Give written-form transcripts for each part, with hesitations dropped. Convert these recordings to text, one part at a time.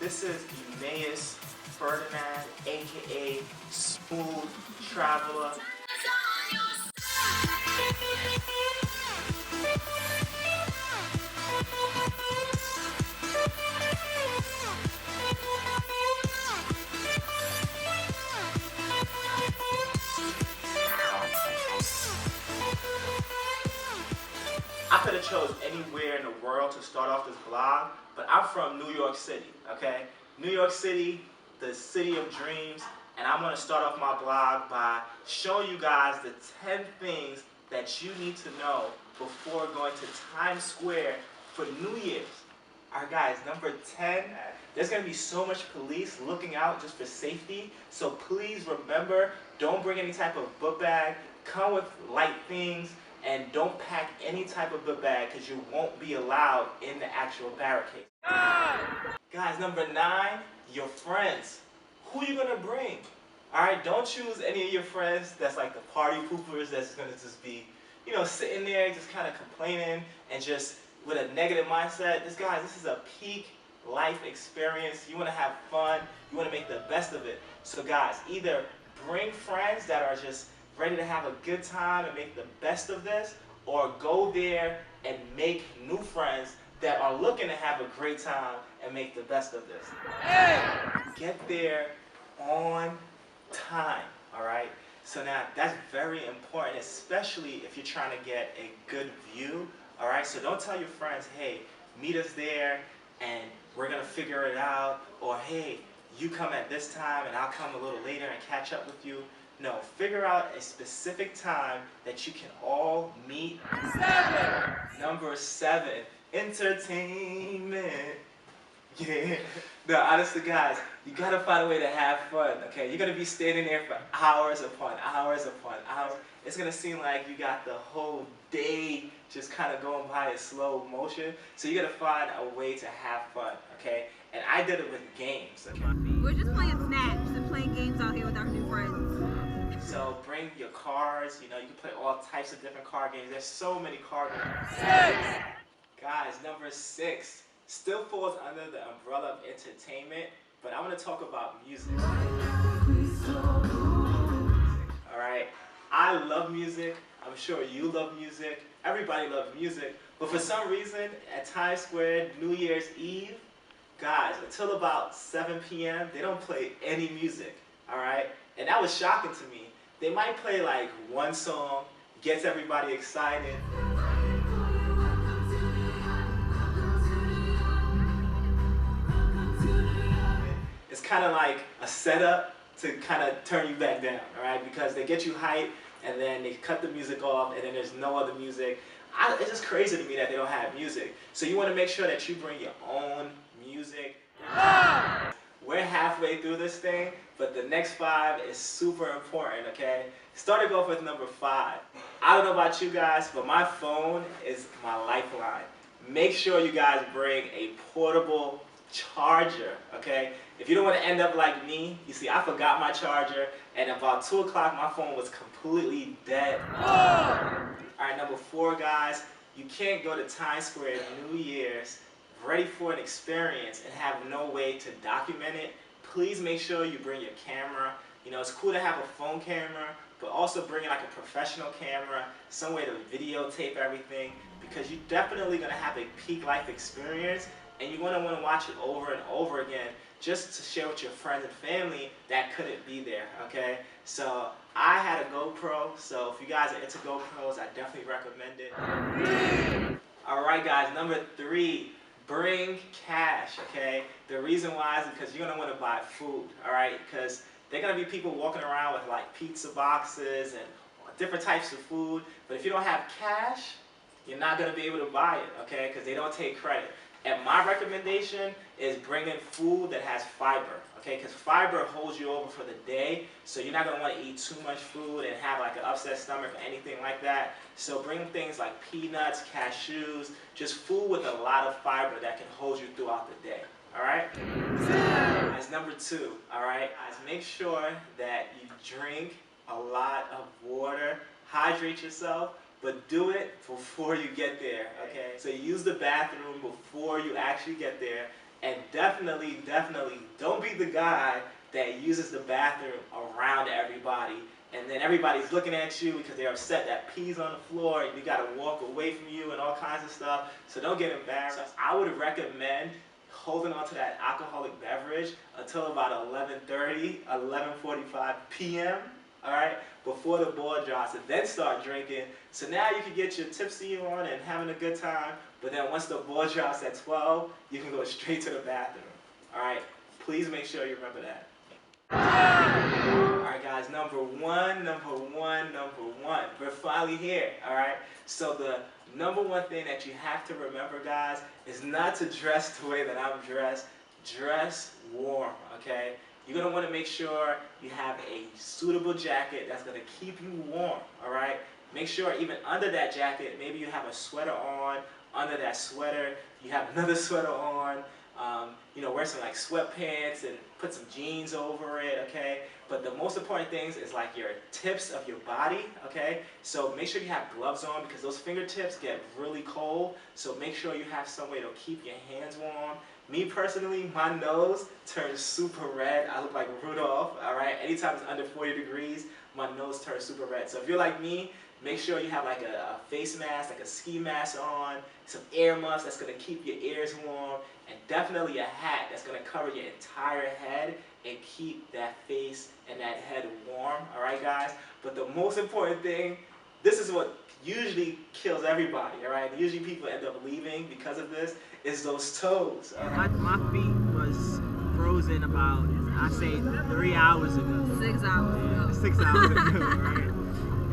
This is Emmaus Ferdinand, aka Smooth Traveler. I could have chose anywhere in the world to start off this vlog, but I'm from New York City, okay? New York City, the city of dreams, and I'm gonna start off my vlog by showing you guys the 10 things that you need to know before going to Times Square for New Year's. Alright guys, number 10, there's gonna be so much police looking out just for safety, so please remember, don't bring any type of book bag, come with light things, and don't pack any type of book bag because you won't be allowed in the actual barricade. Guys, number 9, your friends. Who are you gonna bring? Alright, don't choose any of your friends that's like the party poopers that's gonna just be, sitting there just kind of complaining and just with a negative mindset. This is a peak life experience. You wanna have fun, you wanna make the best of it. So guys, either bring friends that are just ready to have a good time and make the best of this, or go there and make new friends that are looking to have a great time and make the best of this. Get there on time, alright? So now that's very important, especially if you're trying to get a good view, alright? So don't tell your friends, hey, meet us there and we're gonna figure it out, or hey, you come at this time and I'll come a little later and catch up with you. No, figure out a specific time that you can all meet. Number 7, entertainment. Yeah. No, honestly guys, you gotta find a way to have fun, okay? You're gonna be standing there for hours upon hours upon hours. It's gonna seem like you got the whole day just kind of going by in slow motion. So you gotta find a way to have fun, okay? And I did it with games, okay? We're just playing Snatch and playing games out here with our new friends. So bring your cards, you can play all types of different card games. There's so many card games. 6. Guys, number 6 still falls under the umbrella of entertainment, but I'm going to talk about music. Alright, I love music. I'm sure you love music. Everybody loves music. But for some reason, at Times Square, New Year's Eve, guys, until about 7 p.m., they don't play any music. Alright? And that was shocking to me. They might play like one song, gets everybody excited. It's kind of like a setup to kind of turn you back down, alright? Because they get you hyped and then they cut the music off and then there's no other music. It's just crazy to me that they don't have music. So you want to make sure that you bring your own music. We're halfway through this thing, but the next 5 is super important, okay? Starting off with number 5. I don't know about you guys, but my phone is my lifeline. Make sure you guys bring a portable charger, okay? If you don't want to end up like me, you see, I forgot my charger, and about 2 o'clock, my phone was completely dead. Alright, number 4, guys, you can't go to Times Square New Year's ready for an experience and have no way to document it. Please make sure you bring your camera. It's cool to have a phone camera, but also bring like a professional camera, some way to videotape everything, because you're definitely going to have a peak life experience and you're going to want to watch it over and over again just to share with your friends and family that couldn't be there, okay? So I had a GoPro, so if you guys are into GoPros, I definitely recommend it. Alright guys, number 3. Bring cash, okay? The reason why is because you're going to want to buy food, alright? Because there are going to be people walking around with like pizza boxes and different types of food. But if you don't have cash, you're not going to be able to buy it, okay? Because they don't take credit. And my recommendation is bringing food that has fiber, okay? Because fiber holds you over for the day, so you're not going to want to eat too much food and have like an upset stomach or anything like that. So bring things like peanuts, cashews, just food with a lot of fiber that can hold you throughout the day, all right? That's number 2, all right? Guys, make sure that you drink a lot of water, hydrate yourself, but do it before you get there, okay? So use the bathroom before you actually get there, And definitely, definitely don't be the guy that uses the bathroom around everybody, and then everybody's looking at you because they're upset that pee's on the floor and you gotta walk away from you and all kinds of stuff. So don't get embarrassed. I would recommend holding on to that alcoholic beverage until about 11:30, 11:45 p.m. All right, before the ball drops, and then start drinking. So now you can get your tipsy on and having a good time, but then once the ball drops at 12, you can go straight to the bathroom. All right, please make sure you remember that. Alright guys, number one, we're finally here, alright? So the number one thing that you have to remember, guys, is not to dress the way that I'm dressed. Dress warm, okay? You're going to want to make sure you have a suitable jacket that's going to keep you warm, alright? Make sure even under that jacket, maybe you have a sweater on. Under that sweater, you have another sweater on. Wear some like sweatpants and put some jeans over it, okay? But the most important things is like your tips of your body, okay? So make sure you have gloves on because those fingertips get really cold. So make sure you have some way to keep your hands warm. Me personally, my nose turns super red. I look like Rudolph, all right? Anytime it's under 40 degrees, my nose turns super red. So if you're like me, make sure you have like a face mask, like a ski mask on, some ear muffs that's gonna keep your ears warm, and definitely a hat that's gonna cover your entire head and keep that face and that head warm, all right guys? But the most important thing, this is what usually kills everybody, all right? Usually people end up leaving because of this, is those toes. My feet was frozen about, I say 3 hours ago. 6 hours ago. 6 hours ago, right?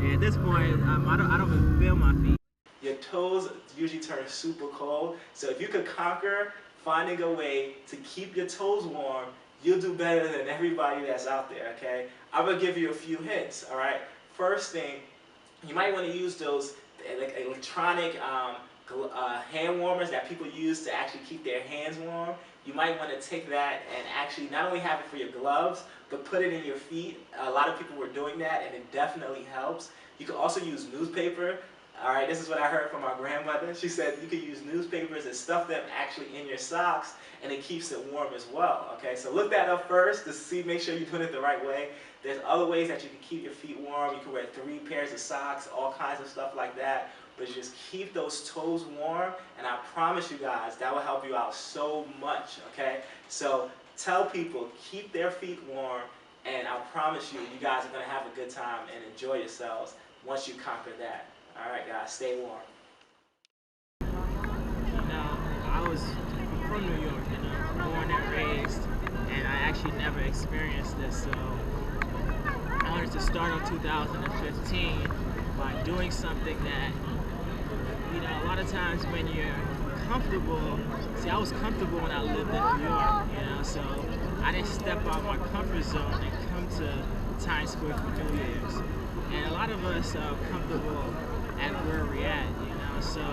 And at this point, I don't even feel my feet. Your toes usually turn super cold, so if you could conquer finding a way to keep your toes warm, you'll do better than everybody that's out there, okay? I'm gonna give you a few hints, all right? First thing, you might want to use those like electronic hand warmers that people use to actually keep their hands warm. You might want to take that and actually not only have it for your gloves, but put it in your feet. A lot of people were doing that, and it definitely helps. You can also use newspaper. All right, this is what I heard from my grandmother. She said you could use newspapers and stuff them actually in your socks, and it keeps it warm as well. Okay, so look that up first to see, make sure you're doing it the right way. There's other ways that you can keep your feet warm. You can wear 3 pairs of socks, all kinds of stuff like that. But just keep those toes warm, and I promise you guys, that will help you out so much, okay? So tell people, keep their feet warm, and I promise you, you guys are going to have a good time and enjoy yourselves once you conquer that. All right, guys, stay warm. I was from New York, born and raised, and I actually never experienced this, so I wanted to start in 2015 by doing something that, a lot of times when you're comfortable, I was comfortable when I lived in New York, so I didn't step out my comfort zone and come to Times Square for New Year's. And a lot of us are comfortable at where we're at, so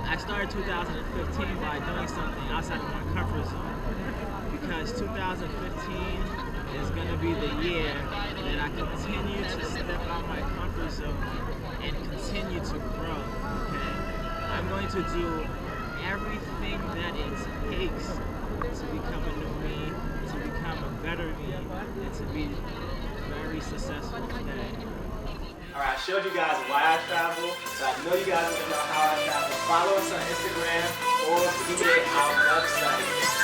I started 2015 by doing something outside of my comfort zone, because 2015 is going to be the year that I continue to step out my comfort zone and continue to grow, okay? I'm going to do everything that it takes to become a new me, to become a better me, and to be very successful today. Alright, I showed you guys why I travel, so I know you guys want to know how I travel. Follow us on Instagram or visit our website.